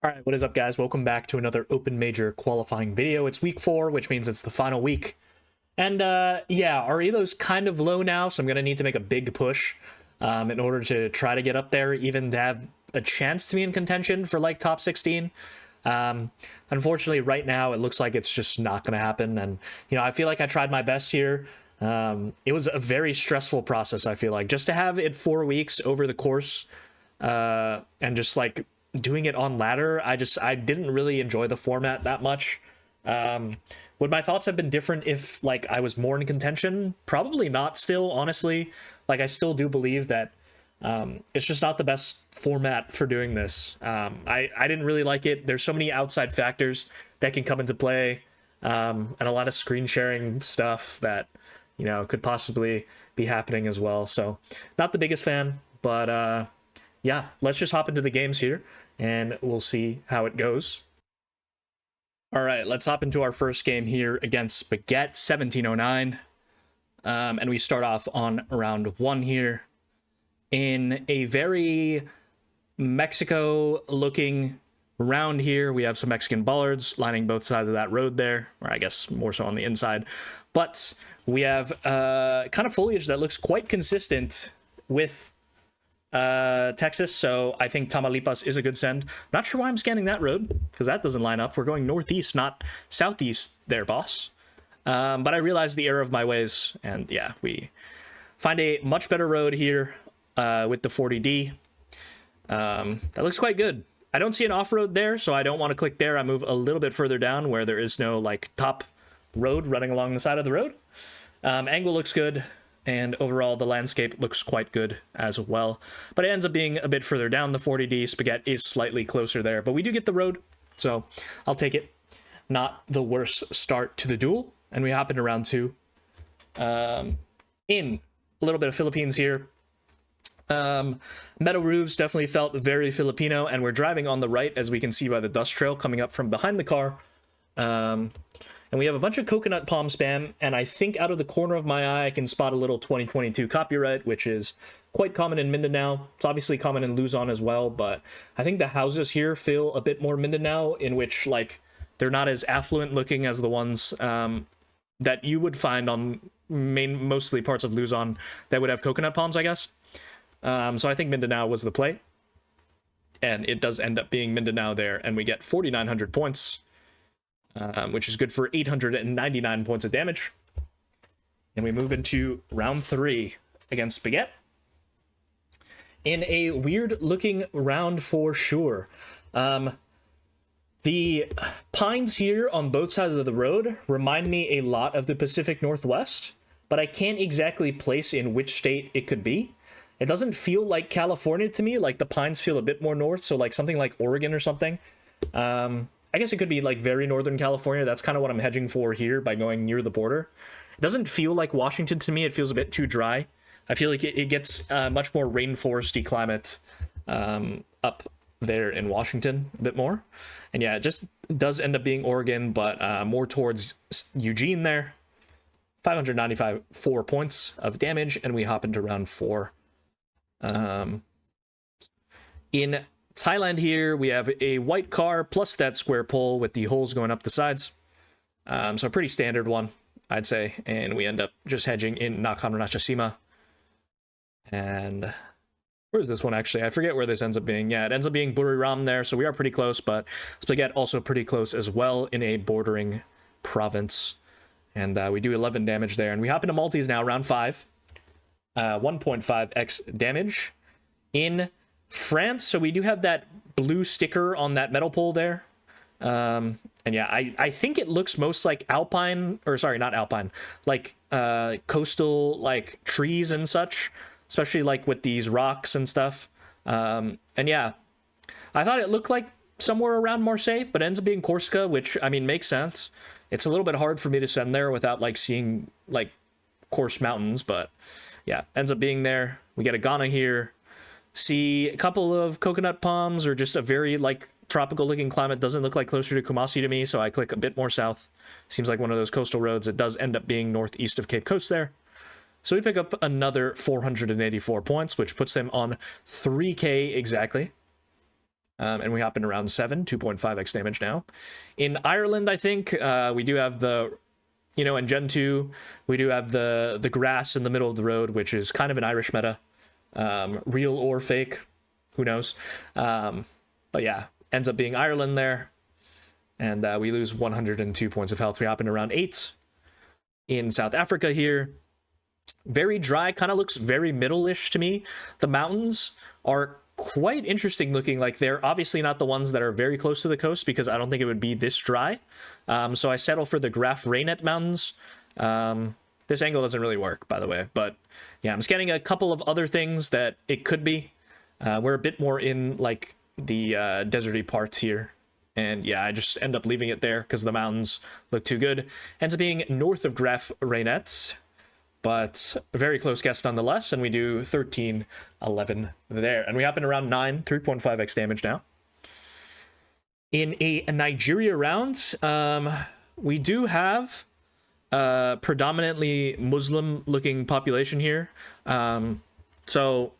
All right, what is up, guys? Welcome back to another Open Major Qualifying video. It's week 4, which means it's the final week. And yeah, our elo's kind of low now, so I'm going to need to make a big push in order to try to get up there, even to have a chance to be in contention for like top 16. Unfortunately, right now, it looks like it's just not going to happen. And, you know, I feel like I tried my best here. It was a very stressful process, I feel like. Just to have it 4 weeks over the course and just like doing it on ladder, I didn't really enjoy the format that much. Would my thoughts have been different if like I was more in contention? Probably not still, honestly. Like I still do believe that it's just not the best format for doing this. I didn't really like it. There's so many outside factors that can come into play, and a lot of screen sharing stuff that, you know, could possibly be happening as well. So not the biggest fan, but yeah, let's just hop into the games here and we'll see how it goes. All right, let's hop into our first game here against Baguette 1709. And we start off on round 1 here in a very Mexico-looking round here. We have some Mexican bollards lining both sides of that road there, or I guess more so on the inside. But we have kind of foliage that looks quite consistent with Texas, so I think Tamaulipas is a good send. Not sure why I'm scanning that road, because that doesn't line up. We're going northeast, not southeast there, boss. But I realized the error of my ways, and yeah, we find a much better road here with the 40D. That looks quite good. I don't see an off-road there, so I don't want to click there. I move a little bit further down where there is no like top road running along the side of the road. Angle looks good. And overall, the landscape looks quite good as well. But it ends up being a bit further down the 40D. Spaghetti is slightly closer there. But we do get the road, so I'll take it. Not the worst start to the duel. And we hop into round 2. In a little bit of Philippines here. Meadow roofs definitely felt very Filipino. And we're driving on the right, as we can see by the dust trail coming up from behind the car. And we have a bunch of coconut palm spam, and I think out of the corner of my eye I can spot a little 2022 copyright, which is quite common in Mindanao. It's obviously common in Luzon as well, but I think the houses here feel a bit more Mindanao, in which like they're not as affluent looking as the ones that you would find on mostly parts of Luzon that would have coconut palms, I guess. So I think Mindanao was the play, and it does end up being Mindanao there, and we get 4,900 points. Which is good for 899 points of damage. And we move into round 3 against Spaghetti. In a weird-looking round for sure. The pines here on both sides of the road remind me a lot of the Pacific Northwest, but I can't exactly place in which state it could be. It doesn't feel like California to me, like the pines feel a bit more north, so like something like Oregon or something. I guess it could be like very northern California. That's kind of what I'm hedging for here by going near the border. It doesn't feel like Washington to me. It feels a bit too dry. I feel like it gets much more rainforesty climate up there in Washington a bit more. And yeah, it just does end up being Oregon, but more towards Eugene there. 4 points of damage, and we hop into round 4. In Thailand here, we have a white car plus that square pole with the holes going up the sides. So a pretty standard one, I'd say. And we end up just hedging in Nakhon Ratchasima. And where's this one actually? I forget where this ends up being. Yeah, it ends up being Buriram there, so we are pretty close, but Spaghetti also pretty close as well in a bordering province. And we do 11 damage there. And we hop into Maltese now, round 5. 1.5x damage in France, so we do have that blue sticker on that metal pole there. And yeah, I think it looks most like alpine, or sorry, not alpine, like coastal like trees and such, especially like with these rocks and stuff. And yeah, I thought it looked like somewhere around Marseille, but it ends up being Corsica, which I mean makes sense. It's a little bit hard for me to send there without like seeing like coarse mountains, but yeah, ends up being there. We get a Ghana here. See a couple of coconut palms, or just a very like tropical looking climate. Doesn't look like closer to Kumasi to me, so I click a bit more south. Seems like one of those coastal roads. It does end up being northeast of Cape Coast there. So we pick up another 484 points, which puts them on 3k exactly. And we hop into round 7, 2.5x damage now. In Ireland, I think, we do have the, you know, in Gen 2, we do have the grass in the middle of the road, which is kind of an Irish meta. Real or fake, who knows? But yeah, ends up being Ireland there. And we lose 102 points of health. We hop into round 8. In South Africa here, very dry, kind of looks very middle-ish to me. The mountains are quite interesting looking. Like, they're obviously not the ones that are very close to the coast, because I don't think it would be this dry. So I settle for the Graf Reinet Mountains. This angle doesn't really work, by the way, but yeah, I'm scanning a couple of other things that it could be. We're a bit more in like the deserty parts here, and yeah, I just end up leaving it there because the mountains look too good. Ends up being north of Graf Reinet, but a very close guess nonetheless, and we do 13-11 there, and we hop in around 9, 3.5x damage now. In a Nigeria round, we do have predominantly Muslim-looking population here. So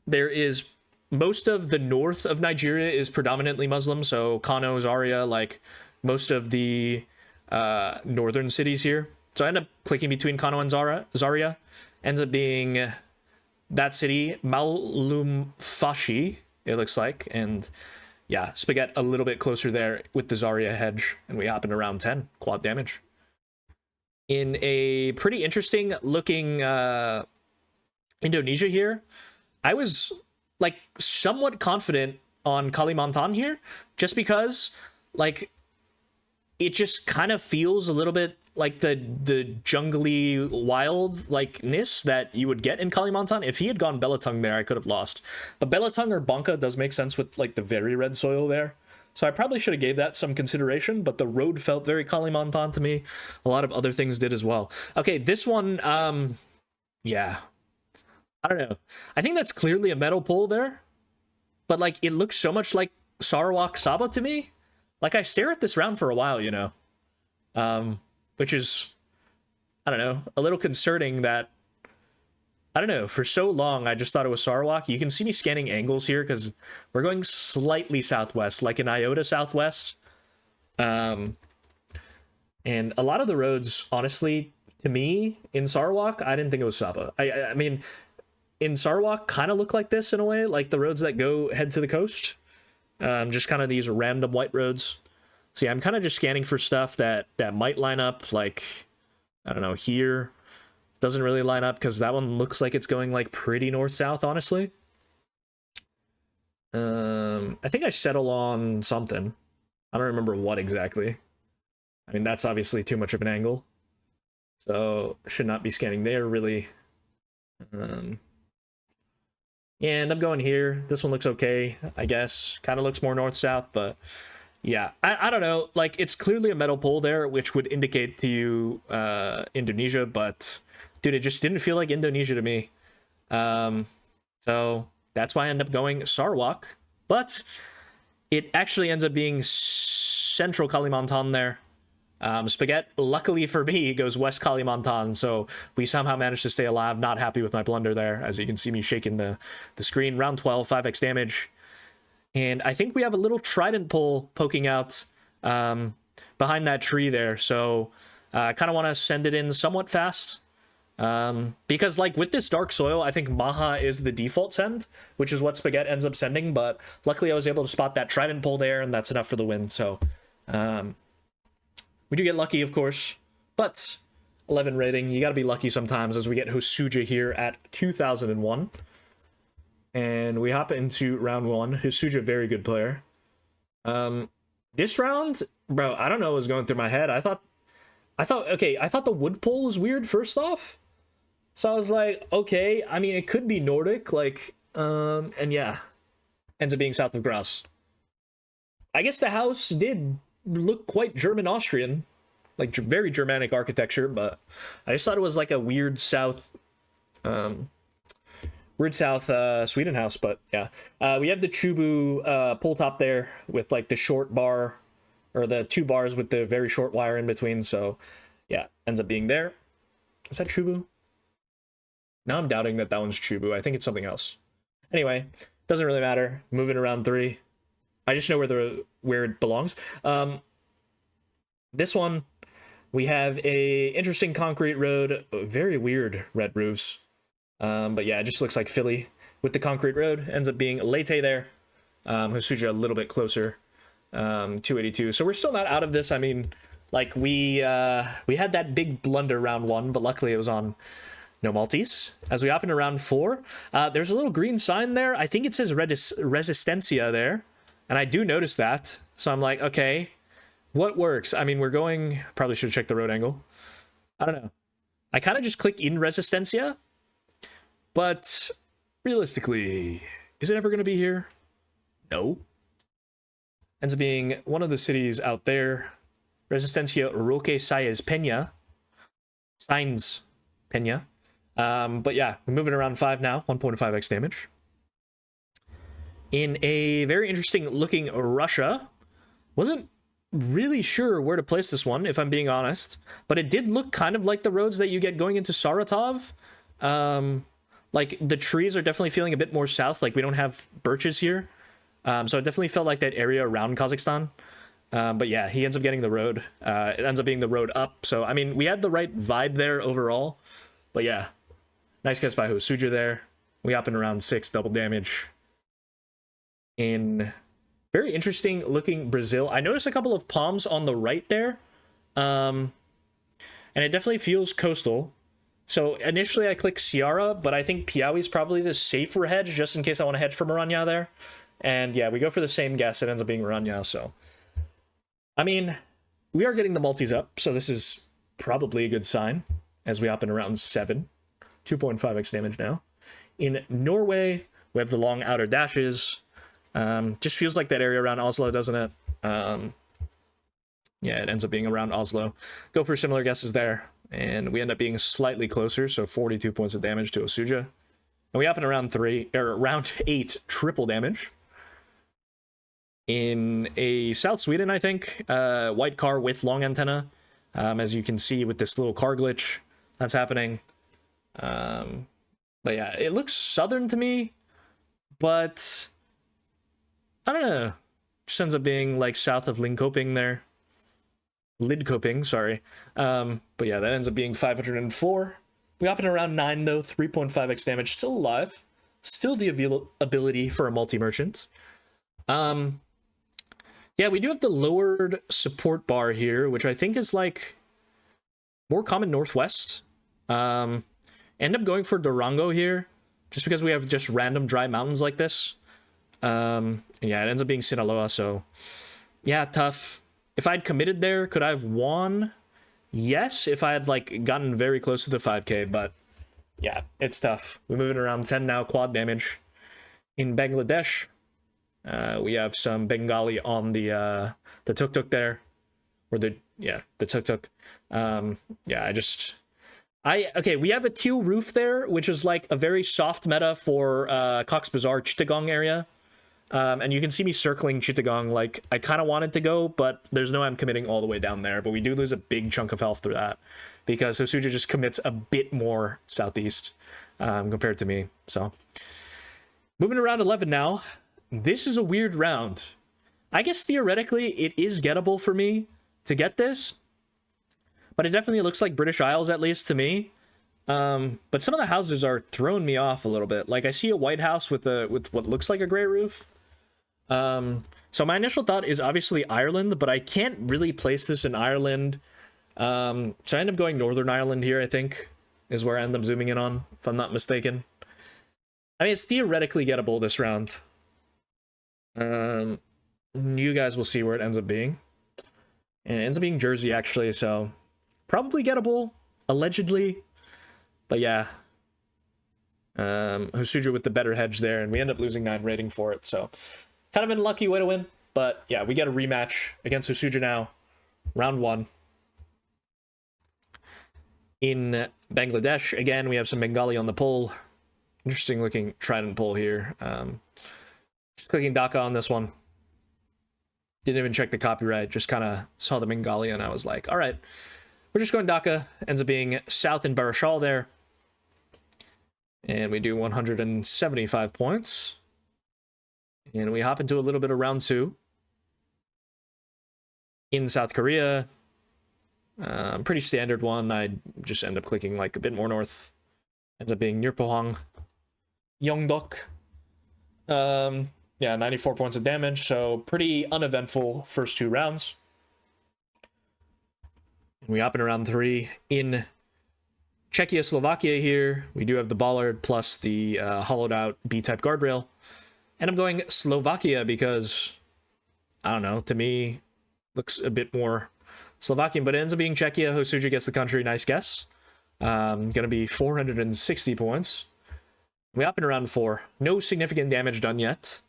there is most of the north of Nigeria is predominantly Muslim. So Kano, Zaria, like most of the northern cities here. So I end up clicking between Kano and Zaria. Ends up being that city, Malumfashi, it looks like. And yeah, Spaghetti a little bit closer there with the Zaria hedge. And we hop into round 10, quad damage. In a pretty interesting looking Indonesia here, I was like somewhat confident on Kalimantan here, just because like it just kind of feels a little bit like the jungly wild likeness that you would get in Kalimantan. If he had gone Belatung there, I could have lost. But Belatung or Banka does make sense with like the very red soil there. So I probably should have gave that some consideration, but the road felt very Kalimantan to me. A lot of other things did as well. Okay, this one, yeah. I don't know. I think that's clearly a metal pole there, but like it looks so much like Sarawak Sabah to me. Like I stare at this round for a while, you know, which is, I don't know, a little concerning that, I don't know, for so long I just thought it was Sarawak. You can see me scanning angles here because we're going slightly southwest, like an iota southwest. And a lot of the roads, honestly, to me, in Sarawak, I didn't think it was Sabah. I mean, in Sarawak, kind of look like this in a way, like the roads that go head to the coast. Just kind of these random white roads. So yeah, I'm kind of just scanning for stuff that might line up, like, I don't know, here. Doesn't really line up because that one looks like it's going like pretty north-south, honestly. I think I settle on something. I don't remember what exactly. I mean, that's obviously too much of an angle. So should not be scanning there, really. And I'm going here. This one looks okay, I guess. Kind of looks more north-south, but yeah. I don't know. Like, it's clearly a metal pole there, which would indicate to you Indonesia, but dude, it just didn't feel like Indonesia to me. So that's why I end up going Sarawak. But it actually ends up being central Kalimantan there. Spaghetti, luckily for me, goes West Kalimantan. So we somehow managed to stay alive. Not happy with my blunder there. As you can see me shaking the screen. Round 12, 5x damage. And I think we have a little trident pole poking out behind that tree there. So I kind of want to send it in somewhat fast. Because like with this dark soil, I think Maha is the default send, which is what Spaghetti ends up sending, but luckily I was able to spot that trident pole there, and that's enough for the win. So we do get lucky, of course, but 11 rating, you gotta be lucky sometimes, as we get Hosuja here at 2001. And we hop into round 1. Hosuja, very good player. This round, bro, I don't know what was going through my head. I thought the wood pole was weird first off. So I was like, okay, I mean, it could be Nordic, like, and yeah, ends up being south of Graz. I guess the house did look quite German-Austrian, like very Germanic architecture, but I just thought it was like a weird south Sweden house, but yeah. We have the Chubu pull top there with like the short bar, or the 2 bars with the very short wire in between, so yeah, ends up being there. Is that Chubu? Now I'm doubting that one's Chubu. I think it's something else. Anyway, Doesn't really matter. Moving around 3. I just know where it belongs. This one, we have a interesting concrete road, very weird red roofs. But yeah, it just looks like Philly with the concrete road. Ends up being Leyte there. Hosuja a little bit closer, 282. So we're still not out of this. I mean, like we had that big blunder round 1, but luckily it was on no Maltese. As we hop into round 4, there's a little green sign there. I think it says Resistencia there, and I do notice that. So I'm like, okay, what works? I mean, we're going, probably should have checked the road angle. I don't know. I kind of just click in Resistencia, but realistically, is it ever going to be here? No. Ends up being one of the cities out there. Resistencia Roque Sáenz Peña. But yeah, we're moving around 5 now. 1.5x damage. In a very interesting looking Russia. Wasn't really sure where to place this one, if I'm being honest. But it did look kind of like the roads that you get going into Saratov. Like, the trees are definitely feeling a bit more south. Like, we don't have birches here. So it definitely felt like that area around Kazakhstan. But yeah, he ends up getting the road. It ends up being the road up. So, I mean, we had the right vibe there overall. But yeah, nice catch by Hosuja there. We hop in around 6, double damage. In very interesting looking Brazil. I noticed a couple of palms on the right there. And it definitely feels coastal. So initially I click Ceará, but I think Piauí is probably the safer hedge, just in case I want to hedge for Maranhão there. And yeah, we go for the same guess. It ends up being Maranhão, so. I mean, we are getting the multis up, so this is probably a good sign as we hop in around 7. 2.5x damage now. In Norway, we have the long outer dashes. Just feels like that area around Oslo, doesn't it? Yeah, it ends up being around Oslo. Go for similar guesses there. And we end up being slightly closer, so 42 points of damage to Hosuja. And we hop in around round 8, triple damage. In a South Sweden, I think, white car with long antenna. As you can see with this little car glitch that's happening. But yeah, it looks southern to me, but I don't know. Just ends up being like south of Lidköping there. Lidköping, sorry. But yeah, that ends up being 504. We hop in around 9 though, 3.5x damage, still alive. Still the ability for a multi-merchant. Yeah, we do have the lowered support bar here, which I think is like more common northwest. End up going for Durango here, just because we have just random dry mountains like this. Yeah, it ends up being Sinaloa, so yeah, tough. If I'd committed there, could I have won? Yes, if I had like gotten very close to the 5k, but yeah, it's tough. We're moving around 10 now, quad damage. In Bangladesh, we have some Bengali on the tuk-tuk there, or the tuk-tuk. Yeah, okay, we have a teal roof there, which is like a very soft meta for Cox's Bazar, Chittagong area. And you can see me circling Chittagong, like, I kind of wanted to go, but there's no way I'm committing all the way down there. But we do lose a big chunk of health through that, because Hosuja just commits a bit more southeast compared to me. So, moving around 11 now. This is a weird round. I guess theoretically it is gettable for me to get this, but it definitely looks like British Isles, at least to me. But some of the houses are throwing me off a little bit. Like, I see a white house with what looks like a gray roof. So my initial thought is obviously Ireland, but I can't really place this in Ireland. So I end up going Northern Ireland here, I think, is where I end up zooming in on, if I'm not mistaken. I mean, it's theoretically gettable this round. You guys will see where it ends up being. And it ends up being Jersey, actually, so probably gettable, allegedly. But yeah, Hosuja with the better hedge there, and we end up losing 9 rating for it, so kind of an unlucky way to win. But yeah, we get a rematch against Hosuja now, round 1. In Bangladesh, again, we have some Bengali on the pole. Interesting looking trident pole here. Just clicking Dhaka on this one. Didn't even check the copyright, just kind of saw the Bengali and I was like, all right, we're just going Dhaka. Ends up being south in Barashal there. And we do 175 points. And we hop into a little bit of round 2. In South Korea, pretty standard one. I just end up clicking like a bit more north. Ends up being Nirpohang, Yeongdeok. Yeah, 94 points of damage, so pretty uneventful first 2 rounds. We hop in round 3 in Czechia, Slovakia here. We do have the Bollard plus the hollowed out B-type guardrail. And I'm going Slovakia because, I don't know, to me, looks a bit more Slovakian, but it ends up being Czechia. Hosuja gets the country. Nice guess. Gonna be 460 points. We hop into round 4. No significant damage done yet.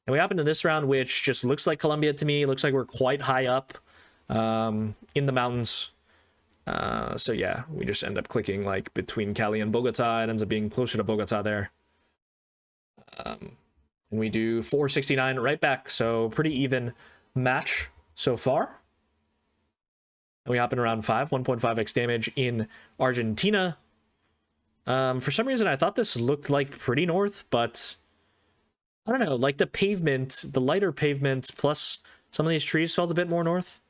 And we hop into this round, which just looks like Colombia to me. Looks like we're quite high up in the mountains. So yeah, we just end up clicking like between Cali and Bogota. It ends up being closer to Bogota there. And we do 469 right back. So pretty even match so far. And we hop in round 5, 1.5x damage in Argentina. For some reason, I thought this looked like pretty north, but I don't know, like the pavement, the lighter pavement, plus some of these trees felt a bit more north.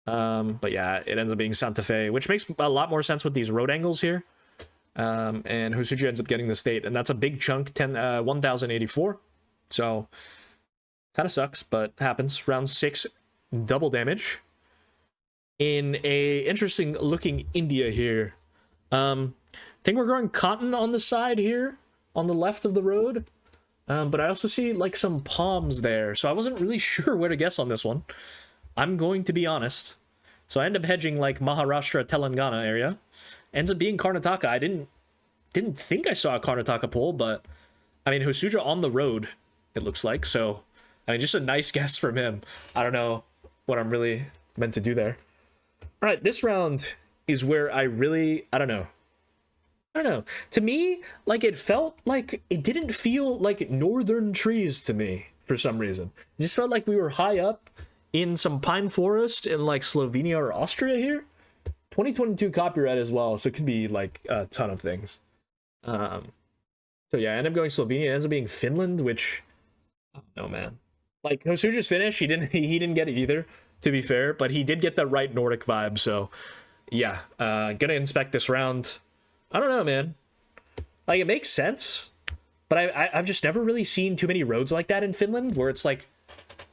But yeah, it ends up being Santa Fe, which makes a lot more sense with these road angles here. And Hosuja ends up getting the state, and that's a big chunk, 1084. So kind of sucks, but happens. Round 6, double damage. In a interesting looking India here. I think we're growing cotton on the side here, on the left of the road. But I also see like some palms there, so I wasn't really sure where to guess on this one. I'm going to be honest. So I end up hedging like Maharashtra, Telangana area. Ends up being Karnataka. I didn't think I saw a Karnataka pull, but I mean Hosuja on the road, it looks like. So I mean, just a nice guess from him. I don't know what I'm really meant to do there. All right, this round is where I don't know. To me, like it felt like it didn't feel like northern trees to me for some reason. It just felt like we were high up in some pine forest in like Slovenia or Austria here. 2022 copyright as well, so it could be like a ton of things. So yeah, I end up going Slovenia. It ends up being Finland, which I don't know, man. Like Hosuja's finish, he didn't get it either, to be fair, but he did get the right Nordic vibe. So yeah, gonna inspect this round. I don't know, man. Like it makes sense, but I've just never really seen too many roads like that in Finland where it's like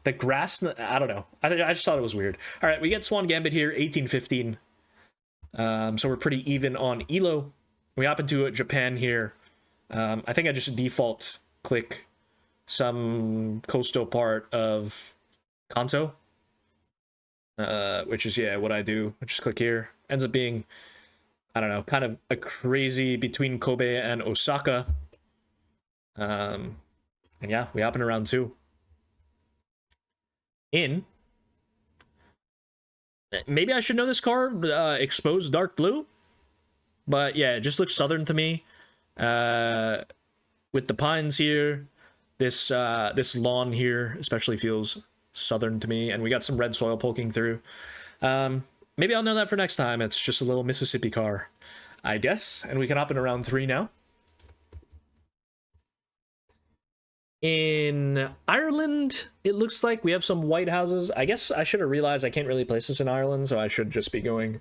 the grass. I don't know. I just thought it was weird. All right, we get swangambit here, 1815. So we're pretty even on elo. We hop into Japan here. I think I just default click some coastal part of Kanto, which is yeah what I do. I just click here. Ends up being, I don't know, kind of a crazy between Kobe and Osaka. And yeah, we hop in round 2. Maybe I should know this card, exposed dark blue, but yeah, it just looks southern to me. With the pines here, this lawn here especially feels southern to me, and we got some red soil poking through. Maybe I'll know that for next time. It's just a little Mississippi car, I guess. And we can hop in round 3 now. In Ireland, it looks like we have some white houses. I guess I should have realized I can't really place this in Ireland, so I should just be going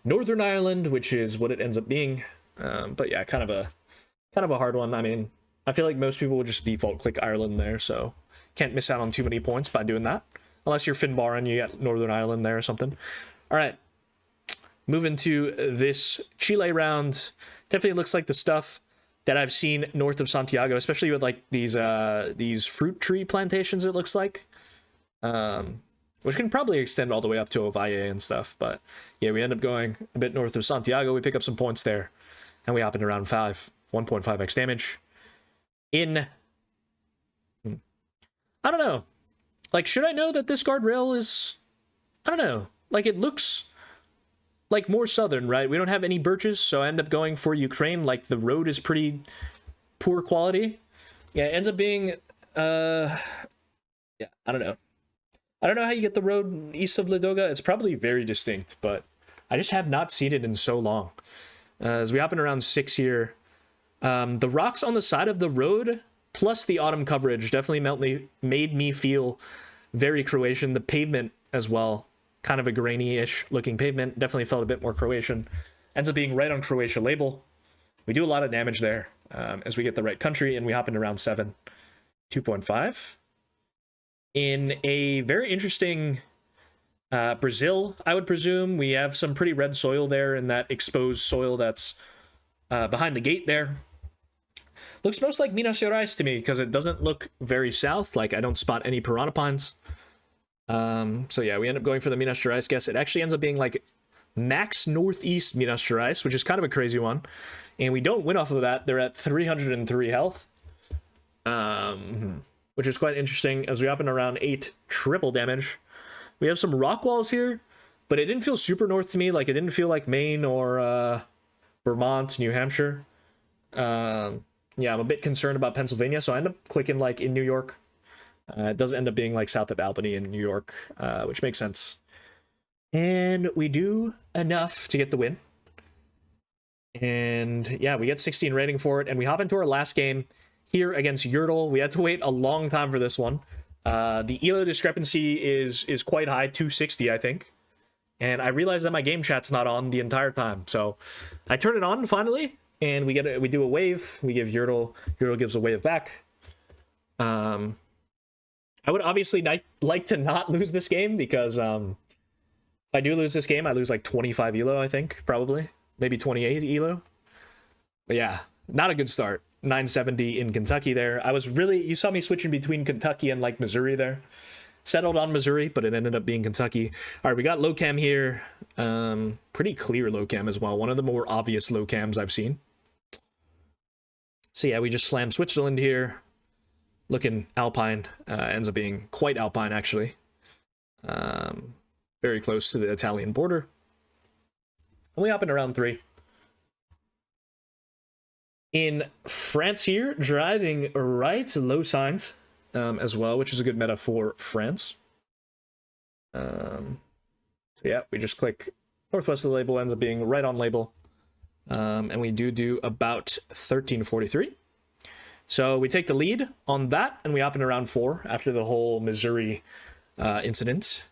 Northern Ireland, which is what it ends up being. But yeah, kind of a hard one. I mean, I feel like most people would just default click Ireland there, so can't miss out on too many points by doing that. Unless you're Finbar and you got Northern Ireland there or something. All right, moving to this Chile round. Definitely looks like the stuff that I've seen north of Santiago, especially with like these fruit tree plantations, it looks like. Which can probably extend all the way up to Ovalle and stuff. But yeah, we end up going a bit north of Santiago. We pick up some points there. And we hop into round 5. 1.5x damage. I don't know. Like, should I know that this guardrail is... I don't know. Like, it looks like more southern, right? We don't have any birches, so I end up going for Ukraine. Like, the road is pretty poor quality. Yeah, it ends up being... yeah, I don't know. I don't know how you get the road east of Ladoga. It's probably very distinct, but I just have not seen it in so long. As we hop in around 6 here, the rocks on the side of the road plus the autumn coverage definitely made me feel very Croatian. The pavement as well, kind of a grainy-ish looking pavement, definitely felt a bit more Croatian. Ends up being right on Croatia label. We do a lot of damage there as we get the right country, and we hop into round 7, 2.5. In a very interesting Brazil, I would presume. We have some pretty red soil there in that exposed soil that's behind the gate there. Looks most like Minas Gerais to me because it doesn't look very south. Like, I don't spot any piranha pines. So yeah, we end up going for the Minas Gerais guess. It actually ends up being like max northeast Minas Gerais, which is kind of a crazy one. And we don't win off of that. They're at 303 health. Which is quite interesting as we hop in around 8 triple damage. We have some rock walls here, but it didn't feel super north to me. Like, it didn't feel like Maine or Vermont, New Hampshire. Yeah, I'm a bit concerned about Pennsylvania, so I end up clicking like in New York. It does end up being like south of Albany in New York, which makes sense. And we do enough to get the win. And yeah, we get 16 rating for it, and we hop into our last game here against Yertle. We had to wait a long time for this one. The ELO discrepancy is quite high, 260, I think. And I realized that my game chat's not on the entire time. So I turn it on finally, and we do a wave. We give Yertle gives a wave back. I would obviously like to not lose this game because if I do lose this game, I lose like 25 ELO, I think, probably. Maybe 28 ELO. But yeah, not a good start. 970 in Kentucky there. I was really, you saw me switching between Kentucky and like Missouri there. Settled on Missouri, but it ended up being Kentucky. All right, we got low cam here. Pretty clear low cam as well. One of the more obvious low cams I've seen. So yeah, we just slammed Switzerland here. Looking alpine. Ends up being quite alpine, actually. Very close to the Italian border. And we hop into round 3. In France here, driving right, low signs as well, which is a good meta for France. So yeah, we just click northwest of the label, ends up being right on label. And we do about 1343. So we take the lead on that, and we hop into round 4 after the whole Missouri incident.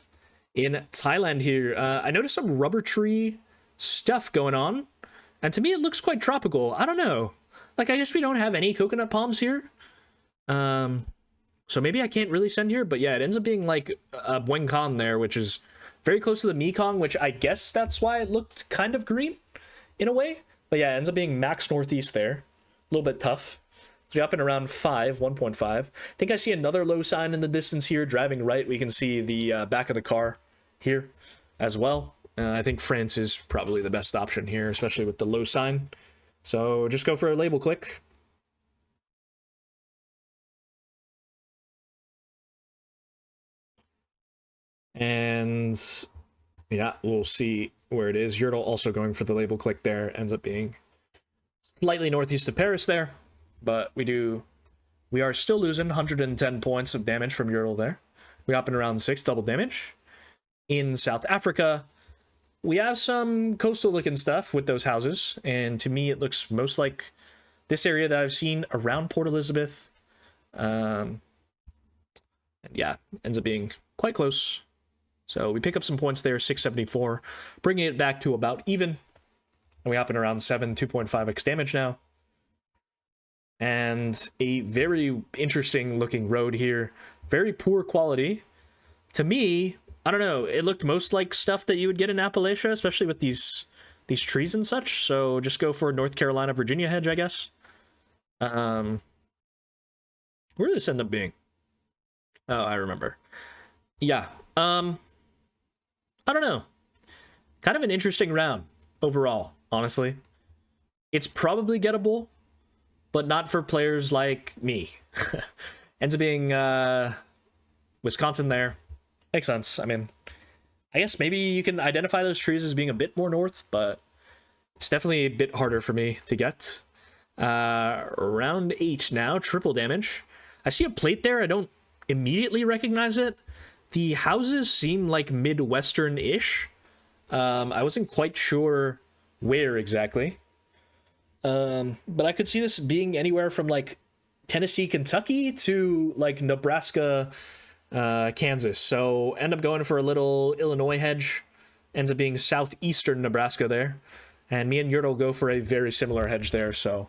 In Thailand here, I noticed some rubber tree stuff going on, and to me it looks quite tropical. I don't know. Like, I guess we don't have any coconut palms here. So maybe I can't really send here, but yeah, it ends up being like Buen Con there, which is very close to the Mekong, which I guess that's why it looked kind of green in a way. But yeah, it ends up being max northeast there. A little bit tough. So we hop in around 5, 1.5. I think I see another low sign in the distance here. Driving right, we can see the back of the car here as well. I think France is probably the best option here, especially with the low sign. So just go for a label click. And yeah, we'll see where it is. Yertle also going for the label click there. Ends up being slightly northeast of Paris there. But we are still losing 110 points of damage from Yertle there. We hop in around 6, double damage. In South Africa, we have some coastal looking stuff with those houses, and to me it looks most like this area that I've seen around Port Elizabeth. And yeah, ends up being quite close. So we pick up some points there, 674, bringing it back to about even. And we hop in around 7, 2.5x damage now. And a very interesting looking road here. Very poor quality. To me, I don't know, it looked most like stuff that you would get in Appalachia, especially with these trees and such. So just go for North Carolina, Virginia hedge, I guess. Where did this end up being? Oh, I remember. Yeah. I don't know. Kind of an interesting round overall, honestly. It's probably gettable, but not for players like me. Ends up being Wisconsin there. Makes sense. I mean, I guess maybe you can identify those trees as being a bit more north, but it's definitely a bit harder for me to get. Round 8 now, triple damage. I see a plate there. I don't immediately recognize it. The houses seem like Midwestern-ish. I wasn't quite sure where exactly. But I could see this being anywhere from like Tennessee, Kentucky to like Nebraska, Kansas. So end up going for a little Illinois hedge. Ends up being southeastern Nebraska there. And me and Yertle go for a very similar hedge there. So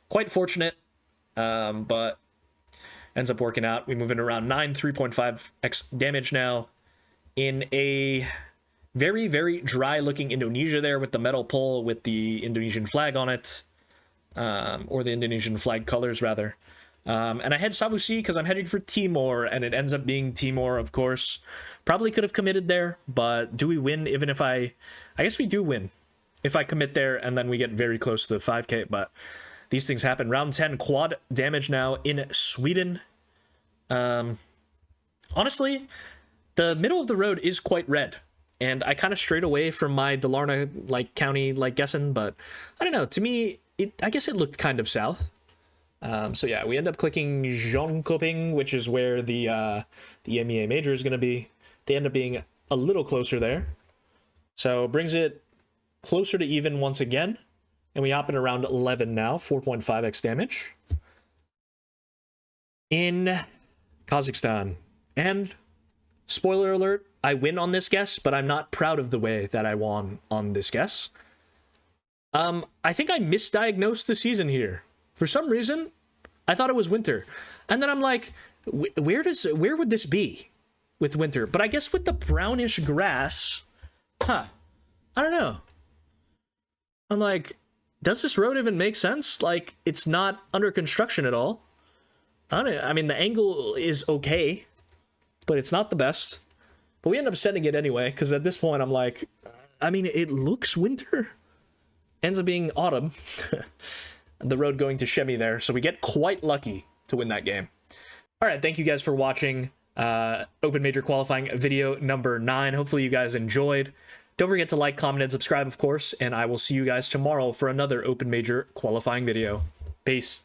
quite fortunate, but ends up working out. We move in around 9, 3.5x damage now in a very, very dry looking Indonesia there with the metal pole with the Indonesian flag on it, or the Indonesian flag colors rather. And I hedge Savusi because I'm hedging for Timor, and it ends up being Timor, of course. Probably could have committed there, but do we win even if I guess we do win if I commit there and then we get very close to the 5k, but these things happen. Round 10 quad damage now in Sweden. Honestly, the middle of the road is quite red, and I kind of strayed away from my Dalarna like county like guessing, but I don't know. To me, I guess it looked kind of south. So yeah, we end up clicking Jönköping, which is where the MEA major is going to be. They end up being a little closer there, so brings it closer to even once again. And we hop in around 11 now, 4.5x damage in Kazakhstan. And spoiler alert, I win on this guess, but I'm not proud of the way that I won on this guess. I think I misdiagnosed the season here. For some reason, I thought it was winter. And then I'm like, where would this be with winter? But I guess with the brownish grass, I don't know. I'm like, does this road even make sense? Like, it's not under construction at all. I mean, the angle is okay, but it's not the best. But we end up setting it anyway, because at this point, I'm like, I mean, it looks winter. Ends up being autumn. The road going to Shemi there, so we get quite lucky to win that game. All right, thank you guys for watching Open Major Qualifying video number 9. Hopefully you guys enjoyed. Don't forget to like, comment, and subscribe, of course, and I will see you guys tomorrow for another Open Major Qualifying video. Peace.